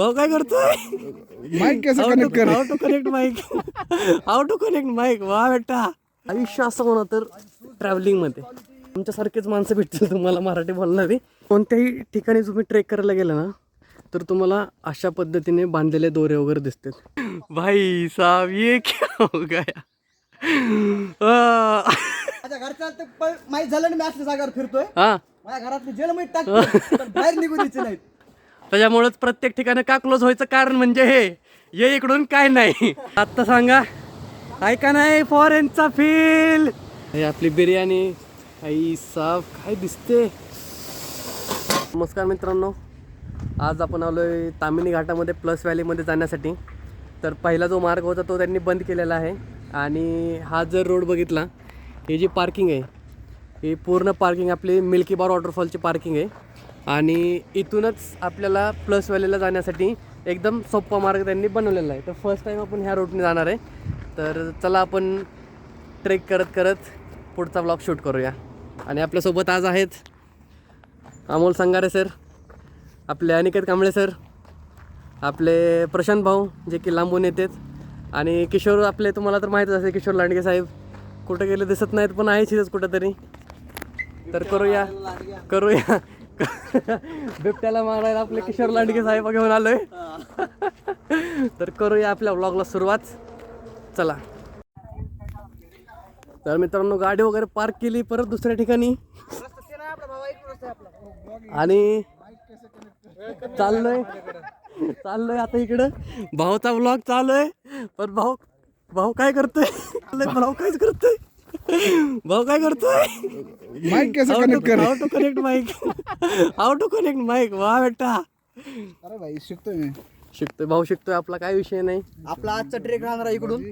भाऊ काय करतोय? माइक कैसे कनेक्ट कर how to connect mic. How to connect mic. वा बेटा, आयुष्य असं म्हणा तर ट्रॅव्हलिंग मध्ये तुमच्यासारखेच माणसं भेटतील तुम्हाला मराठी बोलणारी. कोणत्याही ठिकाणी तुम्ही ट्रेक करायला गेला ना तर तुम्हाला अशा पद्धतीने बांधलेले दोरे वगैरे दिसतात. भाई साहब ये क्या हो गया. माझ्या घरच्या माहीत झालं ना मी असल्या जागेवर फिरतोय. हा, माझ्या घरातली जेलमध्ये टाकतो पण बाहेर निघू द्यायचे नाहीत. त्याच्यामुळेच प्रत्येक ठिकाणी का क्लोज व्हायचं कारण म्हणजे हे ये इकडून काय नाही. आत्ता सांगा ऐका नाही फॉरेनचा फील. हे आपली बिर्याणी आई साफ काय दिसते. नमस्कार मित्रांनो, आज आपण आलोय तामिनी घाटामध्ये प्लस व्हॅलीमध्ये जाण्यासाठी. तर पहिला जो मार्ग होता तो त्यांनी बंद केलेला आहे आणि हा जर रोड बघितला, ही जी पार्किंग आहे ही पूर्ण पार्किंग आपली मिल्की बार वॉटरफॉलची पार्किंग आहे आणि इथूनच आपल्याला प्लस व्हॅलीला जाण्यासाठी एकदम सोपा मार्ग त्यांनी बनवलेला आहे. तर फर्स्ट टाईम आपण ह्या रोडने जाणार आहे. तर चला आपण ट्रेक करत करत पुढचा ब्लॉग शूट करूया. आणि आपल्यासोबत आज आहेत अमोल संगारे सर, आपले अनिकेत कांबळे सर, आपले प्रशांत भाऊ जे की लांबून येतात आणि किशोर आपले तुम्हाला तर माहीतच असेल किशोर लांडगे साहेब कुठं गेले दिसत नाहीत पण आहे तिथंच कुठंतरी. तर करूया बिबट्याला मारायला आपले किशोर लांडगे साहेब घेऊन आलोय. तर करूया आपल्या व्लॉगला सुरुवात. चला. तर मित्रांनो गाडी वगैरे पार्क केली परत दुसऱ्या ठिकाणी आणि चाललोय आता इकडं. भाऊचा व्लॉग चालू आहे पण भाऊ काय करतोय? भाऊ काय करतोय? माइक कैसे कनेक्ट कर how to connect mic. How to connect mic. वा बेटा, अरे भाई शिकतोय मी. शिकतोय भाऊ, शिकतोय. आपला काय विषय नाही. आपला आजचा ट्रेक राहणार आहे इकडून.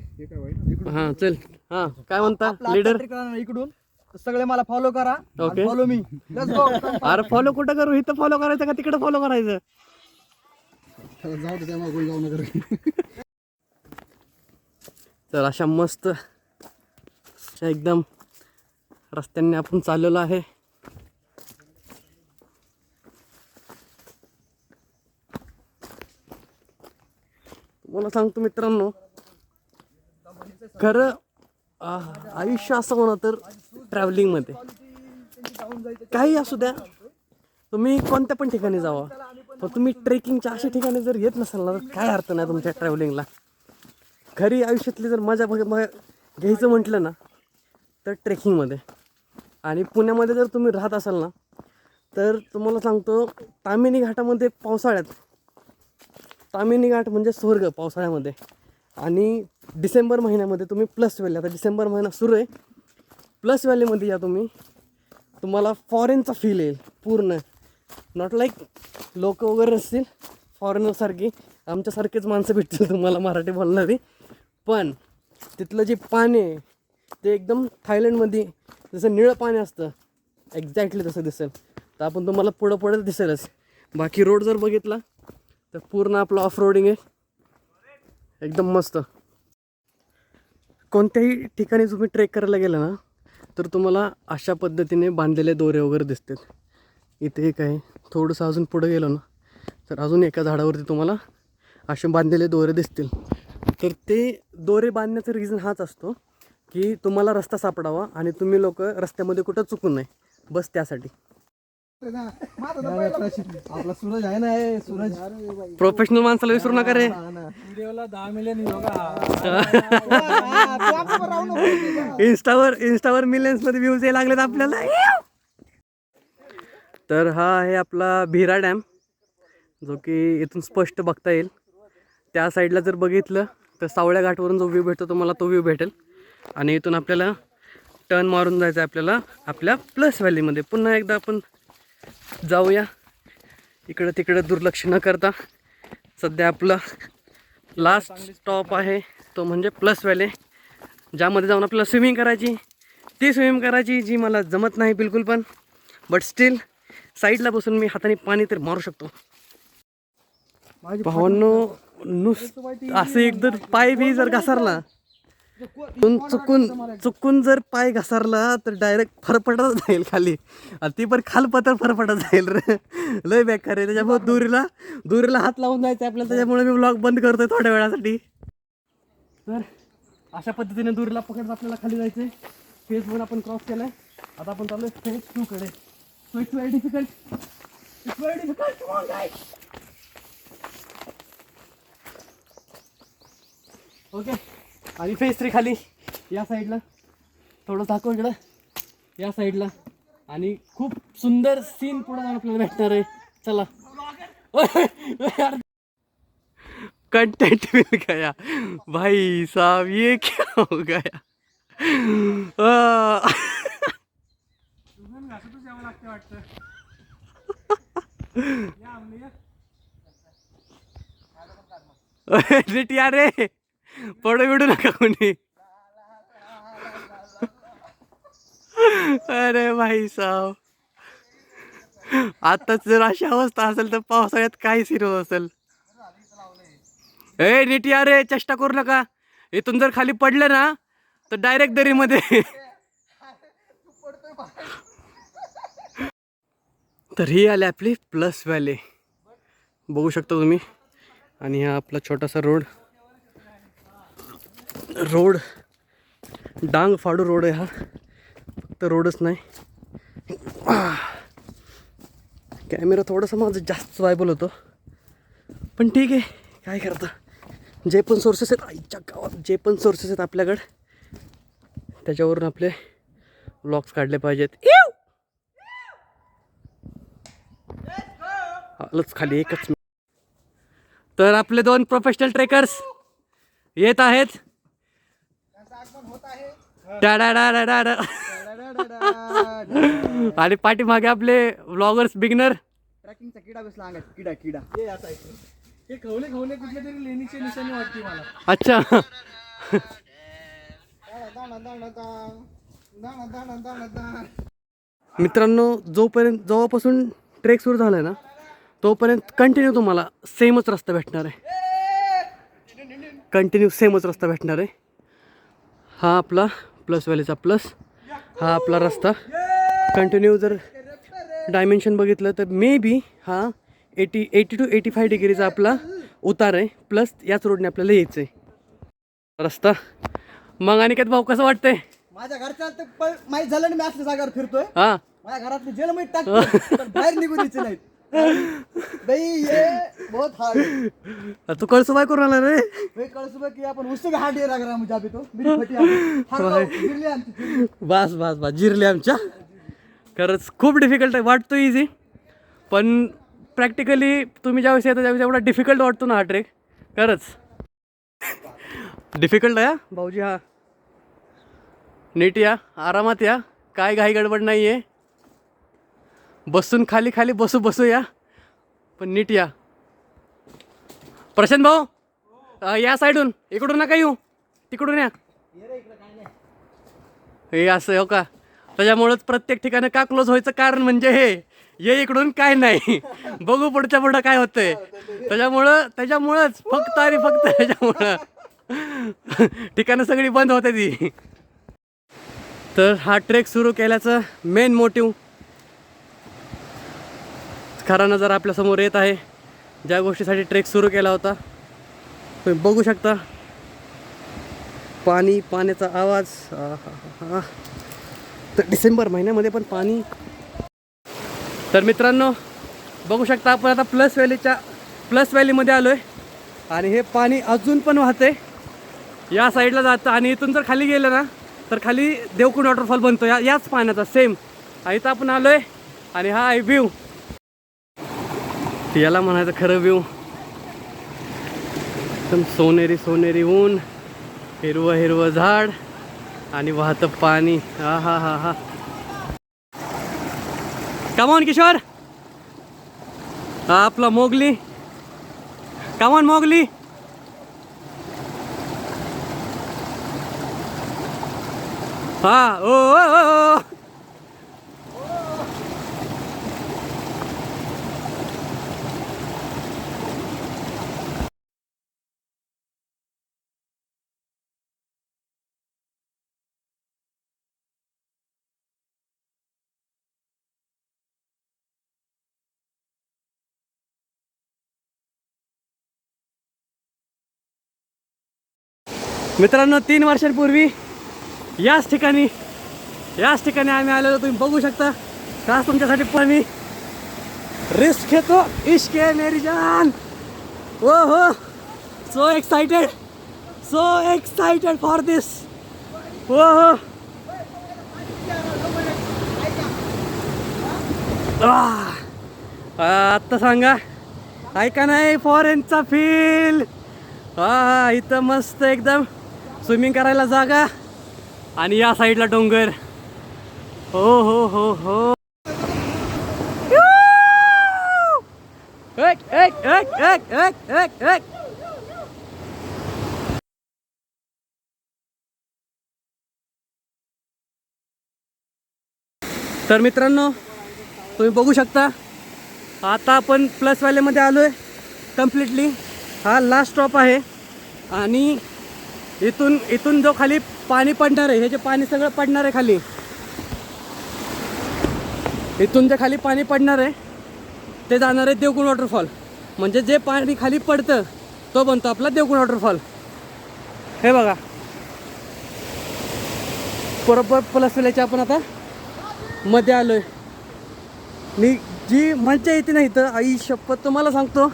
हा चल. हा काय म्हणता आपला लीडर? ट्रेक राहणार आहे इकडून. तर सगळे मला फॉलो करा. Okay. Follow me. Let's go. अरे फॉलो कुठं करू? इथं फॉलो करायचं का तिकडं फॉलो करायचं? जाऊ दे, त्यामुळे जाऊ नका. तर अशा मस्त एकदम रस्त्यांनी आपण चाललेलो आहे. तुम्हाला सांगतो मित्रांनो, खरं आयुष्य असं म्हणा तर ट्रॅव्हलिंगमध्ये काही असू द्या, तुम्ही कोणत्या पण ठिकाणी जावा, पण तुम्ही ट्रेकिंगच्या अशा ठिकाणी जर येत नसाल ना तर काय अर्थ नाही तुमच्या ट्रॅव्हलिंगला. खरी आयुष्यातली जर मजा घ्यायचं म्हटलं ना तर ट्रेकिंगमध्ये. आणि पुण्यामध्ये जर तुम्ही राहत असाल ना तर तुम्हाला सांगतो तामिनी घाटामध्ये पावसाळ्यात, तामिनी घाट म्हणजे स्वर्ग पावसाळ्यामध्ये. आणि डिसेंबर महिन्यामध्ये तुम्ही प्लस व्हॅली, आता डिसेंबर महिना सुरू आहे, प्लस व्हॅलीमध्ये या तुम्ही, तुम्हाला फॉरेनचा फील येईल पूर्ण. नॉट लाईक लोक वगैरे असतील फॉरेनरसारखी, आमच्यासारखेच माणसं भेटतील तुम्हाला मराठी बोलणारी. पण तिथलं जे पाणी आहे ते एकदम थायलंडमध्ये जसं निळं पाणी असतं एक्झॅक्टली तसं दिसेल. तर आपण तुम्हाला पुढं दिसेलच. बाकी रोड जर बघितला तर पूर्ण आपलं ऑफ रोडिंग आहे एकदम मस्त. कोणत्याही ठिकाणी तुम्ही ट्रेक करायला गेला ना तर तुम्हाला अशा पद्धतीने बांधलेले दोरे वगैरे दिसतात. इथे एक आहे, थोडंसं अजून पुढं गेलो ना तर अजून एका झाडावरती तुम्हाला असे बांधलेले दोरे दिसतील. तर ते दोरे बांधण्याचा रिझन हाच असतो की तुम्हाला रस्ता सापडावा आणि तुम्ही लोक रस्त्यामध्ये कुठं चुकून नाही, बस त्यासाठी. आपला सूरज आहे ना, सूरज प्रोफेशनल माणसाला विसरू नका रे. व्हिडिओला 10 मिलियन योगा. इंस्टावर मिलियन्स मध्ये व्ह्यूज यायला लागलेत आपल्याला. तर हा आहे आपला भिरा डॅम, जो की इथून स्पष्ट बघता येईल. त्या साईडला जर बघितलं तर सावळ्या घाटवरून जो व्ह्यू भेटतो तुम्हाला तो व्ह्यू भेटेल. आणि इथून आपल्याला टर्न मारून जायचं आहे आपल्याला आपल्या प्लस व्हॅलीमध्ये. पुन्हा एकदा आपण जाऊया, इकडं तिकडं दुर्लक्ष न करता. सध्या आपलं लास्ट स्टॉप आहे तो म्हणजे प्लस व्हॅली, ज्यामध्ये जाऊन आपल्याला स्विमिंग करायची. ती स्विमिंग करायची जी मला जमत नाही बिलकुल पण, बट स्टील साईडला बसून मी हाताने पाणी तर मारू शकतो. भावांनो असं एकदम पाय बी जर घसरला चुकून चुकून जर पाय घसरला तर डायरेक्ट फरफटत जाईल खाली, आणि ती पण खालपतर फरफटत जाईल रे. लय बेकार आहे. त्याच्यामुळे दुरीला हात लावून जायचं आपल्याला. त्याच्यामुळे मी ब्लॉग बंद करतोय थोड्या वेळासाठी. तर अशा पद्धतीने दुरीला पकडत आपल्याला खाली जायचंय. फेज 1 आपण क्रॉस केलाय. आता आपण चाललोय फेज 2 कडे. So it's very difficult. Come on guys. Okay. आणि फेज 3 खाली या साईडला थोडं दाखव इकडं, या साईडला. आणि खूप सुंदर सीन पुढे जाऊन आपल्याला भेटणार आहे. चला. कंटेंट मिल गया भाई साहब, ये क्या हो गया. नीट या रे, पडू बिडू नका कोणी. अरे भाई साहब, आताच जर अशी अवस्था असेल तर पावसाळ्यात काय सीन होत असेल. ए नीट या रे, चेष्टा करू नका. इथून जर खाली पडलं ना तर डायरेक्ट दरीमध्ये. तर ही आली आपली प्लस व्हॅली, बघू शकता तुम्ही. आणि हा आपला छोटासा रोड डांग फाडू रोड आहे हा. फक्त रोडच नाही, कॅमेरा थोडासा माझं जास्त वायबल होतो, पण ठीक आहे, काय करता. जे पण सोर्सेस आहेत आईच्या गावात, जे पण सोर्सेस आहेत आपल्याकडे, त्याच्यावरून आपले व्लॉग्स काढले पाहिजेत. आलंच खाली एकच. तर आपले 2 प्रोफेशनल ट्रेकर्स येत आहेत. आणि पाठीमागे आपले व्लॉगर्स बिगनर. ट्रॅकिंगचा किडा बसला अंगात. किडा हे आता हे खवले कुठल्या तरी लेणीची निशाणी वाटते मला. अच्छा. मित्रांनो, जेव्हापासून ट्रेक सुरू झालाय ना तोपर्यंत कंटिन्यू तुम्हाला सेमच रस्ता भेटणार आहे. कंटिन्यू सेमच रस्ता भेटणार आहे. हा आपला प्लस व्हॅलीचा प्लस, हा आपला रस्ता कंटिन्यू. जर डायमेन्शन बघितलं तर मे बी हा 80 to 85 डिग्रीचा आपला उतार आहे. प्लस याच रोडने आपल्याला यायचं आहे रस्ता. मग अनिकेत भाऊ, कसं वाटतंय? माझ्या घरच्या तर माहीत झालं ना मी असल्या जागेवर फिरतोय. हा, माझ्या घरातली जेलमध्ये टाकतो, बाहेर निघू द्यायचे नाहीत. भाई ये बहुत हार्ड है. तू कळसुबाई करून आला रे. भाई कल सुबह की अपन उससे भी हार्ड लग रहा है मुझे अभी तो. मेरी फटी बस जिरले आमच्या. खरंच खूप डिफिकल्ट आहे. वाटतो इझी, पण प्रॅक्टिकली तुम्ही ज्यावेळेस येता त्यावेळेस एवढा डिफिकल्ट वाटतो ना हा ट्रेक. खरंच डिफिकल्ट आहे भाऊजी. हा नीट या, आरामात या, काय घाई गडबड नाही आहे. बसून खाली बसू या, पण नीट या. प्रशांत भाऊ, या साईडून, इकडून नका येऊ, तिकडून या. हे असं हो का. त्याच्यामुळंच प्रत्येक ठिकाणी का क्लोज व्हायचं कारण म्हणजे हे, ये इकडून काय नाही, बघू पुढच्या पुढं काय होतंय. त्याच्यामुळंच फक्त त्याच्यामुळं ठिकाणं सगळी बंद होते ती. तर हा ट्रेक सुरू केल्याचं मेन मोटिव्ह खरा नजारा आपल्यासमोर येत आहे. ज्या गोष्टीसाठी ट्रेक सुरू केला होता तुम्ही बघू शकता. पाण्याचा आवाज. तर डिसेंबर महिन्यामध्ये पण पाणी. तर मित्रांनो, बघू शकता आपण आता प्लस व्हॅलीमध्ये आलो आहे. आणि हे पाणी अजून पण वाहतंय, या साईडला जातं. आणि इथून जर खाली गेलं ना तर खाली देवकुंड वॉटरफॉल बनतो याच पाण्याचा सेम. इथं आपण आलो आहे. आणि हा आहे व्ह्यू, याला म्हणायचं खरं व्ह्यू. एकदम सोनेरी ऊन, हिरवं झाड आणि वाहतं पाणी. हा. कमॉन किशोर, हा आपला मोगली. Come on Mowgli. हा ओ. मित्रांनो 3 वर्षांपूर्वी याच ठिकाणी आम्ही आलेलो. तुम्ही बघू शकता. खास तुमच्यासाठी पण मी रिस्क घेतो. इश्क है मेरी जान. ओ हो, सो एक्साइटेड फॉर दिस. हो हो. आत्ता सांगा, ऐका नाही फॉरेनचा फील. हा, इथं मस्त एकदम स्विमिंग करायला जागा आणि या साईडला डोंगर. हो हो हो हो. एक एक एक एक एक एक एक. तर मित्रांनो तुम्ही बघू शकता, आता आपण प्लस व्हॅलीमध्ये आलो आहे कम्प्लिटली. हा लास्ट स्टॉप आहे आणि इथून जो खाली पाणी पडणार आहे, हे जे पाणी सगळं पडणार आहे खाली, इथून जे खाली पाणी पडणार आहे ते जाणार आहे देवगुण वॉटरफॉल. म्हणजे जे पाणी खाली पडतं तो बनतो आपला देवगुण वॉटरफॉल. हे बघा, बरोबर प्लस व्हॅलीच्या आपण आता मध्ये आलो आहे. मी जी मजा येते ना इथं, आई शपथ तुम्हाला सांगतो,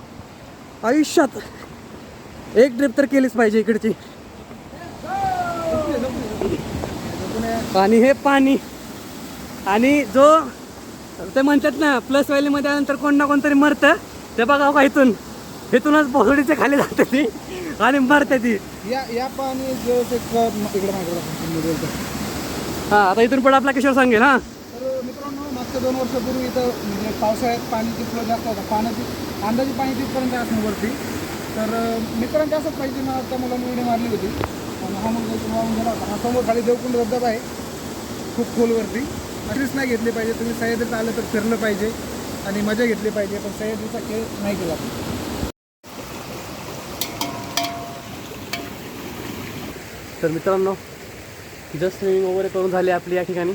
आयुष्यात एक ट्रिप तर केलीच पाहिजे इकडची. आणि हे पाणी आणि जो ते म्हणतात ना प्लस व्हॅलीमध्ये आल्यानंतर कोण ना कोणतरी मरतं, ते बघा का इथूनच भोसडीच्या खाली जाते ती आणि मरते ती. या पाणी इकडे हां, आता इथून पण आपला किशोर सांगेल. हां, तर मित्रांनो, मागच्या 2 वर्षापूर्वी इथं म्हणजे पावसाळ्यात पाण्याची फ्लो जास्त होता. अंदाजे पाणी तिथपर्यंत असणं वरती. तर मित्रांच्या असंच पाहिजे ना, त्या मुलांनी उडी मारली होती आणि हा मुलगा इथून वाहून गेला होता. हा समोर खाली देवकुंड धबधबा आहे, खूप खोलवरती. रिस्क नाही घेतली पाहिजे. तुम्ही सह्याद्रीत आलं तर फिरलं पाहिजे आणि मजा घेतली पाहिजे, पण सह्याद्रीचा खेळ नाही केला. तर मित्रांनो जस्ट स्विमिंग वगैरे करून झाली आपली या ठिकाणी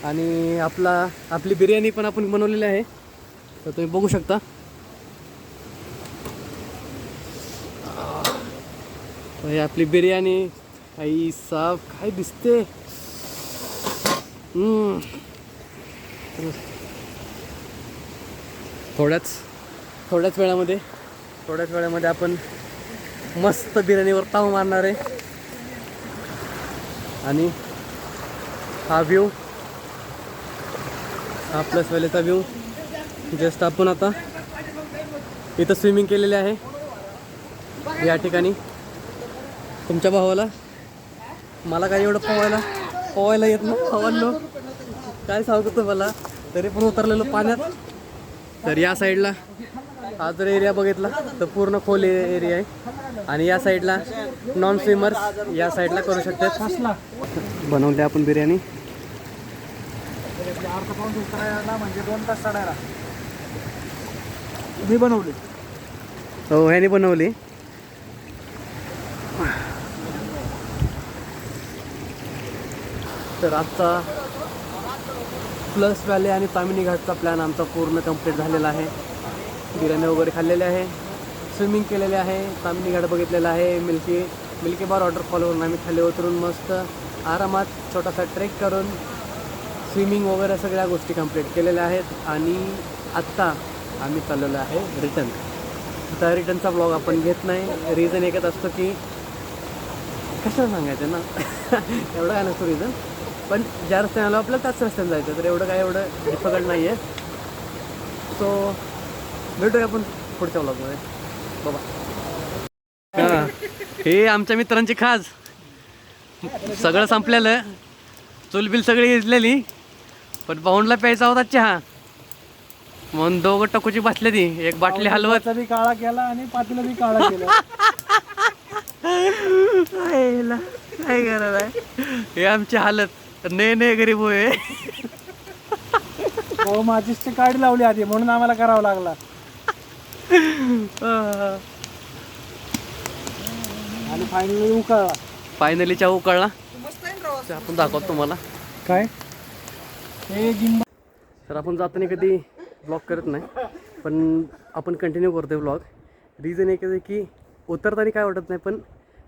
आणि आपली बिर्याणी पण आपण बनवलेली आहे. तर तुम्ही बघू शकता. ही आपली बिर्याणी. आई साफ काय दिसते. थोड्याच वेळामध्ये आपण मस्त बिर्याणीवर ताव मारणार आहे. आणि हा व्ह्यू, हा प्लस व्हॅलीचा व्ह्यू. जस्ट आपण आता इथं स्विमिंग केलेले आहे या ठिकाणी. तुमच्या भावाला, मला काय एवढं पोवायला येत ना, पोवायला काय सांगतो मला, तरी पण उतरलेलो पाण्यात. तर या साईडला हा जर एरिया बघितला तर पूर्ण खोल एरिया आहे आणि या साईडला नॉन स्विमर्स या साईडला करू शकतात. बनवली आपण बिर्याणी. म्हणजे 2 तास चढायला मी बनवली. हो, ह्याने बनवली. तर आजचा प्लस व्हॅली आणि तामिनी घाटचा प्लॅन आमचा पूर्ण कंप्लीट झालेला आहे. बिर्याणी वगैरे खाल्लेले आहे, स्विमिंग केलेले आहे, तामिनी घाट बघितलेला आहे, मिल्की बार वॉटरफॉलवरून आम्ही खाली उतरून मस्त आरामात छोटासा ट्रेक करून स्विमिंग वगैरे सगळ्या गोष्टी कंप्लीट केलेल्या आहेत. आणि आत्ता आम्ही चाललेलो आहे रिटर्न. आता रिटर्नचा ब्लॉग आपण घेत नाही. रिझन एकच असतो की कशाला सांगायचं ना एवढं काय नसतो रिझन, पण ज्या रस्त्याने आलो आपल्याला त्याच रस्त्याने जायचं, तर एवढं डिफिकल्ट नाही आहे. सो भेटूया आपण पुढच्या ब्लॉगमध्ये. बाबा. हे आमच्या मित्रांची खास सगळं संपलेलं, चुलबिल सगळी घेतलेली, पण पाऊंडला प्यायचा होता चहा म्हणून दोघं टकूची बसले ती. एक बाटली हलवत बी काळा केला आणि पातीला बी काळा केला. काय करत आहे हे आमची हालत. ने गरीब होय. हो, माचिसची काडी लावली आधी म्हणून आम्हाला करावं लागला. आणि फायनली उकळला. फायनली चहा उकळला. आपण दाखवतो तुम्हाला काय हे गिंबा. तर आपण जाताना कधी ब्लॉग करत नाही, पण आपण कंटिन्यू करतोय ब्लॉग. रिझन एकच आहे की उतरताना काय वाटत नाही, पण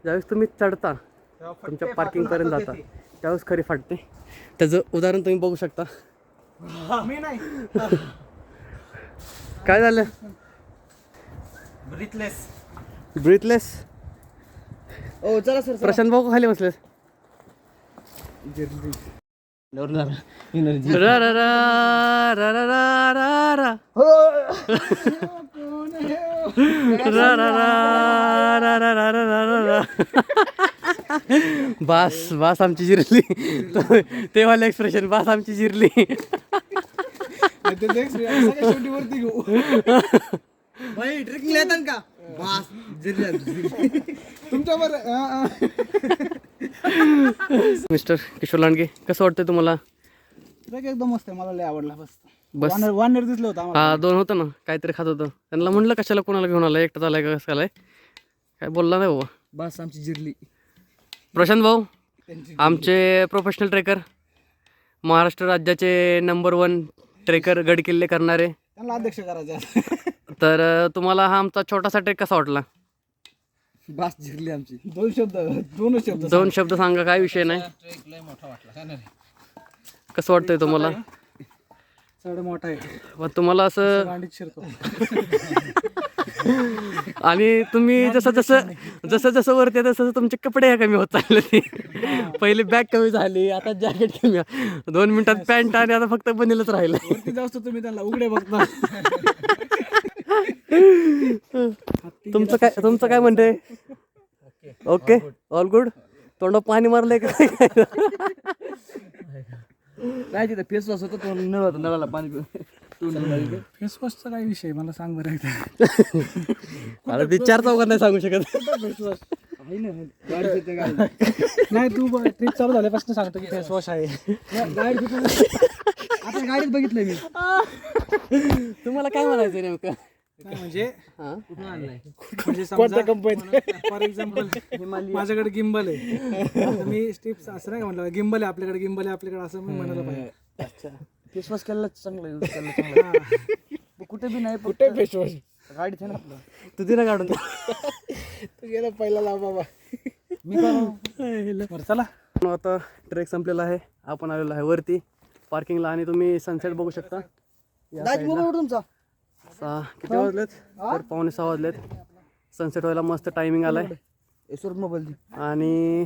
ज्यावेळेस तुम्ही चढता तुमच्या पार्किंगपर्यंत जाता त्यावेळेस खरी फाटते. त्याचं उदाहरण तुम्ही बघू शकता. मी नाही. काय झालं? ब्रीथलेस. हो चला सर. प्रशांत भाऊ खाली बसले. रा रा रा रा रा रा रा रा. रा रा रा रा रा रा रा रा रा. बास आमची जिरली. ते वाले एक्सप्रेशन बास आमची जिरली. शेवटी वरती घेऊ. भाई ट्रेकिंग येतात का? बास तुमच्या मिस्टर किशोर लांडगे, कसं वाटतंय तुम्हाला? ट्रेक एकदम मस्त आहे, मला लय आवडला. बस वानर दिसलं होतं आम्हाला. हा 2 होतं ना, काहीतरी खात होतं. त्यांना म्हणलं कशाला कोणाला घेऊन आलाय, एकटाच आलाय का कसं आलाय, काय बोलला नाही बाबा. बास आमची जिरली. प्रशांत भाऊ आमचे प्रोफेशनल ट्रेकर, महाराष्ट्र राज्याचे नंबर 1 ट्रेकर, गड किल्ले करणारे. त्यांना अध्यक्ष करायचं. तर तुम्हाला हा आमचा छोटासा ट्रेक कसा वाटला? बास जिरली आमची. 2 शब्द सांगा, काय विषय नाही. ट्रेक लय मोठा वाटला. कसं वाटतंय तुम्हाला? चढ मोठा आहे. मग तुम्हाला असं गांडीत शिरतो. आणि तुम्ही जसं वरती आहे तसं तुमचे कपडे कमी होत चालले. पहिले बॅग कमी झाली, आता जॅकेट कमी. 2 मिनिटात पॅन्ट आणि आता फक्त बनेलच राहिलं. वरती जास्त तुम्ही त्यांना उघडे बघता. तुमचं काय म्हणते? Okay, all good. तोंड पाणी मारलंय का? काय तिथे फेस वॉश होतं, नळ होतं, नळाला पाणी. फेस वॉशचा काय विषय मला सांग बरं. आता ते 4 चौघात नाही सांगू शकत. नाही, तू ट्रिप चालू झाल्यापासून सांगतो की फेस वॉश आहे. आता गाडीत बघितलंय मी. तुम्हाला काय म्हणायचं नेमकं? म्हणजे म्हणजे फॉर एक्झाम्पल माझ्याकडे गिंबल आहे, मी स्टिप्स असं नाही का म्हटलं, गिंबल आहे आपल्याकडे असं मी म्हणायला पाहिजे. अच्छा, फेस वॉश केला चांगलं, यूज केलं चांगलं. कुठे बी नाही, कुठे फेस वॉश गाडीत आहे ना आपलं. तू दिना काढून. तू गेला पहिला लाव बाबा. मी बरं चला. आता ट्रेक संपलेला आहे, आपण आलेलो आहे वरती पार्किंगला, आणि तुम्ही सनसेट बघू शकता. तुमचा किती वाजलेत? तर 5:45 वाजलेत. सनसेट व्हायला मस्त टायमिंग आलाय. आणि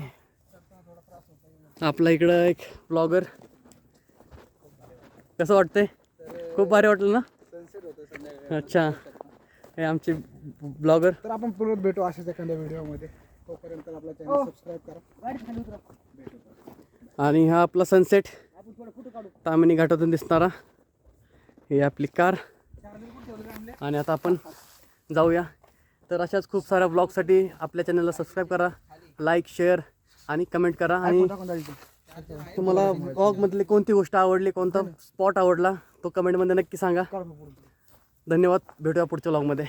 आपला इकडं एक ब्लॉगर, कसं वाटतंय? खूप भारी वाटलं ना? अच्छा, हे आमचे ब्लॉगर. तर आपण परत भेटू अशाच एखाद्या व्हिडिओमध्ये. तोपर्यंत आपला चॅनल सबस्क्राईब करा. आणि हा आपला सनसेट तामिनी घाटातून दिसणारा. ही आपली कार. आणि आता आपण जाऊया. तर अशाच खूप साऱ्या ब्लॉगसाठी आपल्या चॅनलला सबस्क्राईब करा, लाईक, शेअर आणि कमेंट करा. आणि तुम्हाला ब्लॉगमधली कोणती गोष्ट आवडली, कोणता स्पॉट आवडला, तो कमेंटमध्ये नक्की सांगा. धन्यवाद. भेटूया पुढच्या ब्लॉगमध्ये.